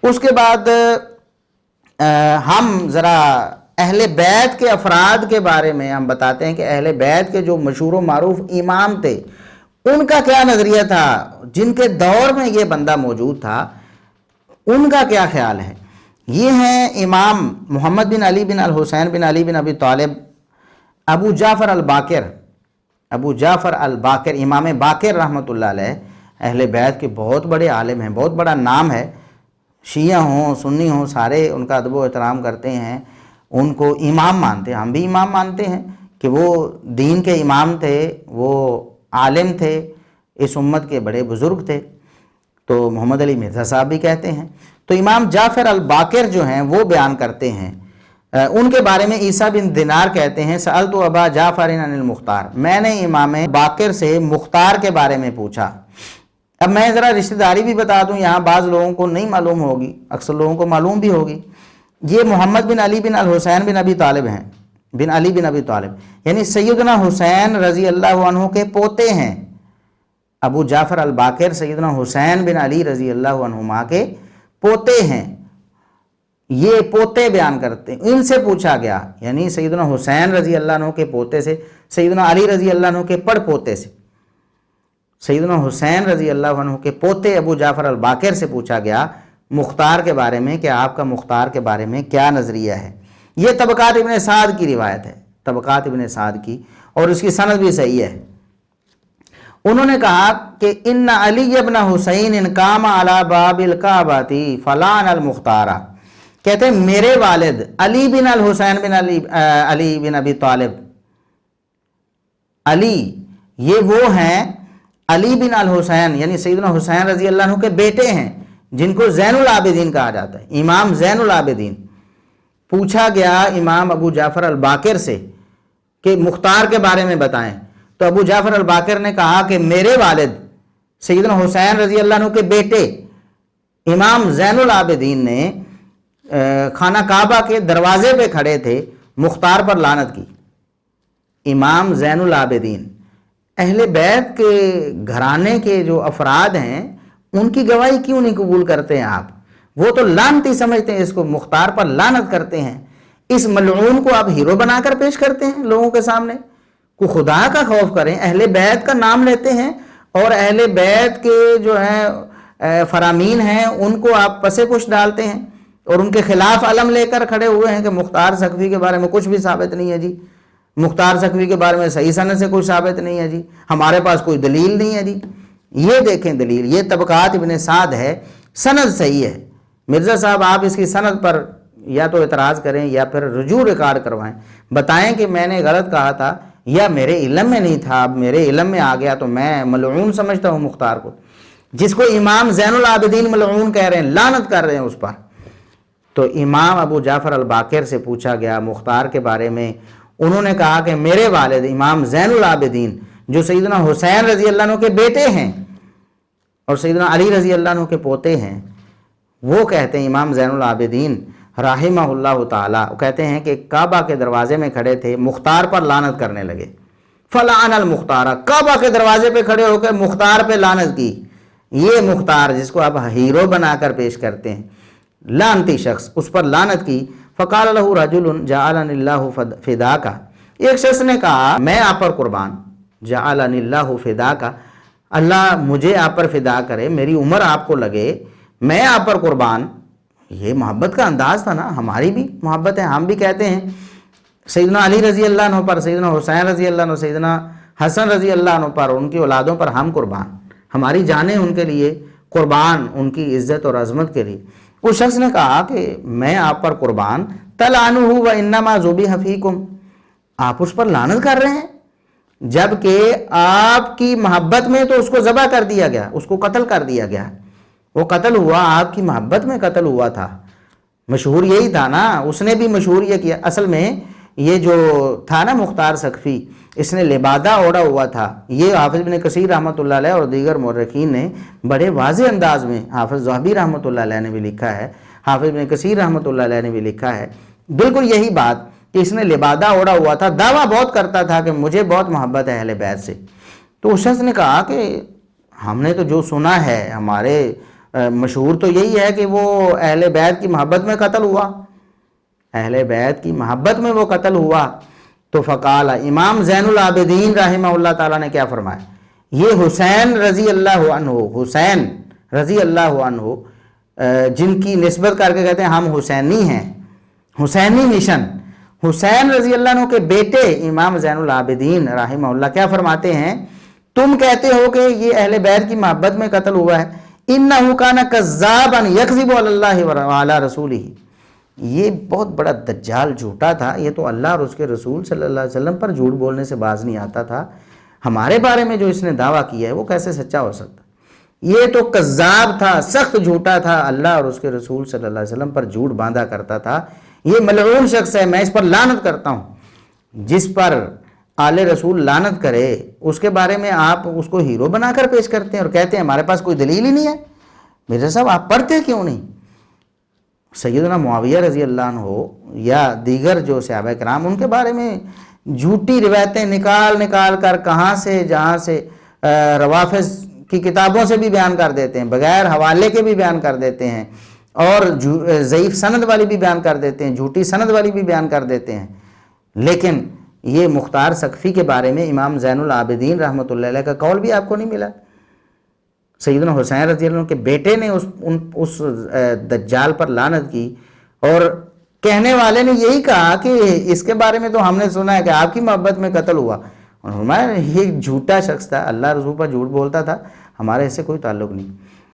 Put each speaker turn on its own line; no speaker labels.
اس کے بعد ہم ذرا اہل بیت کے افراد کے بارے میں ہم بتاتے ہیں کہ اہل بیت کے جو مشہور و معروف امام تھے ان کا کیا نظریہ تھا، جن کے دور میں یہ بندہ موجود تھا ان کا کیا خیال ہے۔ یہ ہیں امام محمد بن علی بن الحسین بن علی بن ابی طالب، ابو جعفر الباقر، ابو جعفر الباقر، امام باقر رحمۃ اللہ علیہ، اہل بیت کے بہت بڑے عالم ہیں، بہت بڑا نام ہے، شیعہ ہوں سنی ہوں سارے ان کا ادب و احترام کرتے ہیں، ان کو امام مانتے ہیں، ہم بھی امام مانتے ہیں کہ وہ دین کے امام تھے، وہ عالم تھے، اس امت کے بڑے بزرگ تھے، تو محمد علی مرزا صاحب بھی کہتے ہیں۔ تو امام جعفر الباقر جو ہیں وہ بیان کرتے ہیں، ان کے بارے میں عیسیٰ بن دینار کہتے ہیں سألت ابا جعفر عن المختار، میں نے امام باقر سے مختار کے بارے میں پوچھا۔ اب میں ذرا رشتہ داری بھی بتا دوں، یہاں بعض لوگوں کو نہیں معلوم ہوگی، اکثر لوگوں کو معلوم بھی ہوگی۔ یہ محمد بن علی بن الحسین بن ابی طالب ہیں، بن علی بن ابی طالب، یعنی سیدنا حسین رضی اللہ عنہ کے پوتے ہیں۔ ابو جعفر الباقر سیدنا حسین بن علی رضی اللہ عنہما کے پوتے ہیں، یہ پوتے بیان کرتے ہیں۔ ان سے پوچھا گیا، یعنی سیدنا حسین رضی اللہ عنہ کے پوتے سے، سیدنا علی رضی اللہ عنہ کے پڑ پوتے سے، سیدنا حسین رضی اللہ عنہ کے پوتے ابو جعفر الباقر سے پوچھا گیا مختار کے بارے میں کہ آپ کا مختار کے بارے میں کیا نظریہ ہے۔ یہ طبقات ابن سعد کی روایت ہے، طبقات ابن سعد کی، اور اس کی سند بھی صحیح ہے۔ انہوں نے کہا کہ ان علی ابن حسین ان قام علی باب الکعبۃ فلان المختار، کہتے ہیں میرے والد علی بن الحسین بن علی بن ابی طالب، علی یہ وہ ہیں، علی بن الحسین یعنی سیدنا حسین رضی اللہ عنہ کے بیٹے ہیں، جن کو زین العابدین کہا جاتا ہے، امام زین العابدین۔ پوچھا گیا امام ابو جعفر الباقر سے کہ مختار کے بارے میں بتائیں، تو ابو جعفر الباقر نے کہا کہ میرے والد سیدنا حسین رضی اللہ عنہ کے بیٹے امام زین العابدین نے خانہ کعبہ کے دروازے پہ کھڑے تھے، مختار پر لعنت کی۔ امام زین العابدین، اہل بیت کے گھرانے کے جو افراد ہیں ان کی گواہی کیوں نہیں قبول کرتے ہیں آپ؟ وہ تو لعنتی سمجھتے ہیں اس کو، مختار پر لعنت کرتے ہیں، اس ملعون کو آپ ہیرو بنا کر پیش کرتے ہیں لوگوں کے سامنے۔ کو خدا کا خوف کریں، اہل بیت کا نام لیتے ہیں اور اہل بیت کے جو ہیں فرامین ہیں ان کو آپ پسے پش ڈالتے ہیں اور ان کے خلاف علم لے کر کھڑے ہوئے ہیں کہ مختار سقفی کے بارے میں کچھ بھی ثابت نہیں ہے جی، مختار سقفی کے بارے میں صحیح سند سے کوئی ثابت نہیں ہے جی، ہمارے پاس کوئی دلیل نہیں ہے جی۔ یہ دیکھیں دلیل، یہ طبقات ابن سعد ہے، سند صحیح ہے۔ مرزا صاحب آپ اس کی سند پر یا تو اعتراض کریں یا پھر رجوع ریکارڈ کروائیں، بتائیں کہ میں نے غلط کہا تھا یا میرے علم میں نہیں تھا، اب میرے علم میں آ گیا تو میں ملعون سمجھتا ہوں مختار کو، جس کو امام زین العابدین ملعون کہہ رہے ہیں، لعنت کر رہے ہیں اس پر۔ تو امام ابو جعفر الباقر سے پوچھا گیا مختار کے بارے میں، انہوں نے کہا کہ میرے والد امام زین العابدین جو سیدنا حسین رضی اللہ عنہ کے بیٹے ہیں اور سیدنا علی رضی اللہ عنہ کے پوتے ہیں، وہ کہتے ہیں امام زین العابدین رحمہ اللہ تعالی، کہتے ہیں کہ کعبہ کے دروازے میں کھڑے تھے، مختار پر لعنت کرنے لگے، فلعن المختار، کعبہ کے دروازے پہ کھڑے ہو کے مختار پہ لعنت کی۔ یہ مختار جس کو آپ ہیرو بنا کر پیش کرتے ہیں، لعنتی شخص، اس پر لعنت کی۔ فقال له رجل جعلنی اللہ فداک، ایک شخص نے کہا میں آپ پر قربان، جعلنی اللہ فداک، اللہ مجھے آپ پر فدا کرے، میری عمر آپ کو لگے، میں آپ پر قربان۔ یہ محبت کا انداز تھا نا، ہماری بھی محبت ہے، ہم بھی کہتے ہیں سیدنا علی رضی اللہ عنہ پر، سیدنا حسین رضی اللہ عنہ، سیدنا حسن رضی اللہ عنہ پر، ان کی اولادوں پر ہم قربان، ہماری جانیں ان کے لیے قربان، ان کی عزت اور عظمت کے لیے۔ اس شخص نے کہا کہ میں آپ پر قربان، تلعنہ وانما ذبح فیکم، آپ اس پر لعنت کر رہے ہیں جبکہ آپ کی محبت میں تو اس کو ذبح کر دیا گیا، اس کو قتل کر دیا گیا، وہ قتل ہوا آپ کی محبت میں قتل ہوا تھا۔ مشہور یہی تھا نا، اس نے بھی مشہور یہ کیا، اصل میں یہ جو تھا نا مختار سقفی، اس نے لبادہ اوڑا ہوا تھا۔ یہ حافظ ابن کثیر رحمۃ اللہ علیہ اور دیگر مورخین نے بڑے واضح انداز میں، حافظ ذہبی رحمۃ اللہ علیہ نے بھی لکھا ہے، حافظ ابن کثیر رحمۃ اللہ علیہ نے بھی لکھا ہے بالکل یہی بات کہ اس نے لبادہ اوڑا ہوا تھا، دعویٰ بہت کرتا تھا کہ مجھے بہت محبت ہے اہل بیت سے۔ تو اس شخص نے کہا کہ ہم نے تو جو سنا ہے، ہمارے مشہور تو یہی ہے کہ وہ اہل بیت کی محبت میں قتل ہوا، اہل بیت کی محبت میں وہ قتل ہوا۔ تو فقال، امام زین العابدین رحمہ اللہ تعالیٰ نے کیا فرمایا، یہ حسین رضی اللہ عنہ، حسین رضی اللہ عنہ جن کی نسبت کر کے کہتے ہیں ہم حسینی ہیں، حسینی مشن، حسین رضی اللہ عنہ کے بیٹے امام زین العابدین رحمہ اللہ کیا فرماتے ہیں، تم کہتے ہو کہ یہ اہل بیت کی محبت میں قتل ہوا ہے، انہ کان کذابا یکذب علی اللہ وعلی رسولہ، یہ بہت بڑا دجال جھوٹا تھا، یہ تو اللہ اور اس کے رسول صلی اللہ علیہ وسلم پر جھوٹ بولنے سے باز نہیں آتا تھا، ہمارے بارے میں جو اس نے دعویٰ کیا ہے وہ کیسے سچا ہو سکتا، یہ تو کذاب تھا، سخت جھوٹا تھا، اللہ اور اس کے رسول صلی اللہ علیہ وسلم پر جھوٹ باندھا کرتا تھا، یہ ملعون شخص ہے، میں اس پر لعنت کرتا ہوں۔ جس پر آل رسول لعنت کرے اس کے بارے میں آپ اس کو ہیرو بنا کر پیش کرتے ہیں اور کہتے ہیں ہمارے پاس کوئی دلیل ہی نہیں ہے۔ مرزا صاحب آپ پڑھتے کیوں نہیں؟ سیدنا معاویہ رضی اللہ عنہ یا دیگر جو صحابہ کرام ان کے بارے میں جھوٹی روایتیں نکال کر کہاں سے جہاں سے روافض کی کتابوں سے بھی بیان کر دیتے ہیں، بغیر حوالے کے بھی بیان کر دیتے ہیں، اور ضعیف سند والی بھی بیان کر دیتے ہیں، جھوٹی سند والی بھی بیان کر دیتے ہیں۔ لیکن یہ مختار ثقفی کے بارے میں امام زین العابدین رحمۃ اللہ علیہ کا قول بھی آپ کو نہیں ملا۔ سیدنا حسین رضی اللہ عنہ کے بیٹے نے اس دجال پر لعنت کی، اور کہنے والے نے یہی کہا کہ اس کے بارے میں تو ہم نے سنا ہے کہ آپ کی محبت میں قتل ہوا، اور فرمایا یہ جھوٹا شخص تھا، اللہ رسول پر جھوٹ بولتا تھا، ہمارے اس سے کوئی تعلق نہیں۔